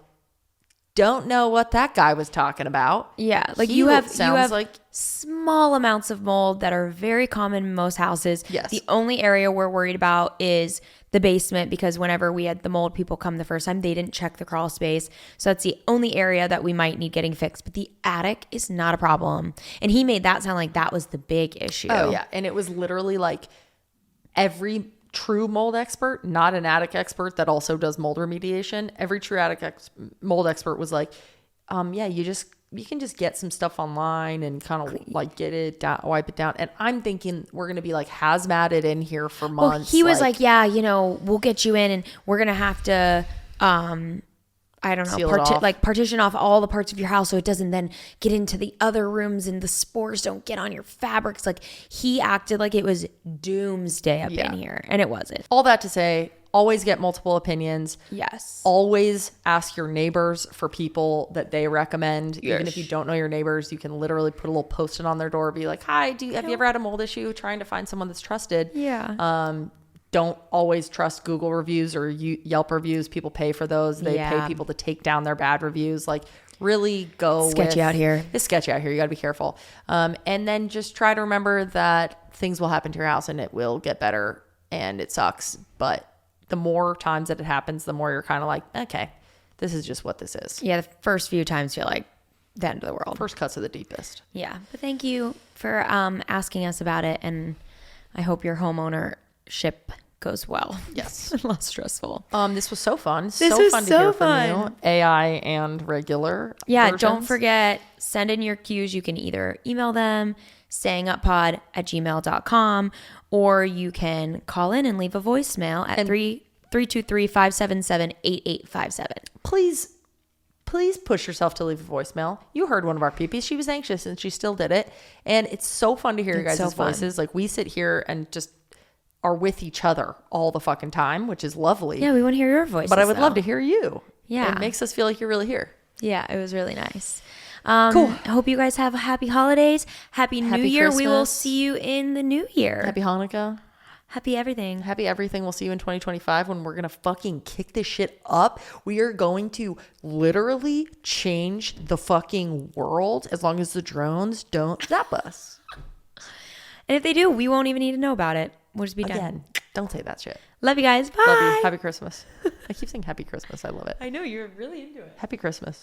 don't know what that guy was talking about. Yeah, like He you have like small amounts of mold that are very common in most houses. Yes. The only area we're worried about is the basement, because whenever we had the mold people come the first time, they didn't check the crawl space. So that's the only area that we might need getting fixed. But the attic is not a problem. And he made that sound like that was the big issue. Oh yeah, and it was literally like every true mold expert, not an attic expert that also does mold remediation. Every true attic mold expert was like, yeah, you can just get some stuff online and kind of like get it down, wipe it down. And I'm thinking we're going to be like hazmated in here for months. Well, he was like, yeah, we'll get you in and we're going to have to, I don't know, partition off all the parts of your house so it doesn't then get into the other rooms and the spores don't get on your fabrics. Like, he acted like it was doomsday up in here, and it wasn't. All that to say, always get multiple opinions. Yes. Always ask your neighbors for people that they recommend. Yes. Even if you don't know your neighbors, you can literally put a little post-it on their door, be like, hi, have you ever had a mold issue? Trying to find someone that's trusted. Yeah. Don't always trust Google reviews or Yelp reviews. People pay for those. They pay people to take down their bad reviews. Like, really go sketchy out here. It's sketchy out here. You got to be careful. And then just try to remember that things will happen to your house and it will get better, and it sucks. But the more times that it happens, the more you're kind of like, okay, this is just what this is. Yeah, the first few times feel like the end of the world. First cuts are the deepest. Yeah. But thank you for asking us about it, and I hope your homeownership goes well. Yes. Less stressful. This was so fun. This so was fun to so hear fun. from you. AI and regular. Yeah, versions. don't forget, send in your cues. You can either email them, stayinguppod@gmail.com, or you can call in and leave a voicemail at 323-577-8857. Please push yourself to leave a voicemail. You heard one of our peepees. She was anxious and she still did it. And it's so fun to hear your guys' voices. Like, we sit here and just are with each other all the fucking time, which is lovely. Yeah, we want to hear your voices. But I would love to hear you. Yeah. It makes us feel like you're really here. Yeah, it was really nice. Cool. I hope you guys have happy holidays. Happy New Year. Christmas. We will see you in the new year. Happy Hanukkah. Happy everything. Happy everything. We'll see you in 2025 when we're going to fucking kick this shit up. We are going to literally change the fucking world as long as the drones don't zap us. And if they do, we won't even need to know about it. We'll just be done. Again, don't say that shit. Love you guys. Bye. Love you. Happy Christmas. I keep saying Happy Christmas. I love it. I know, you're really into it. Happy Christmas.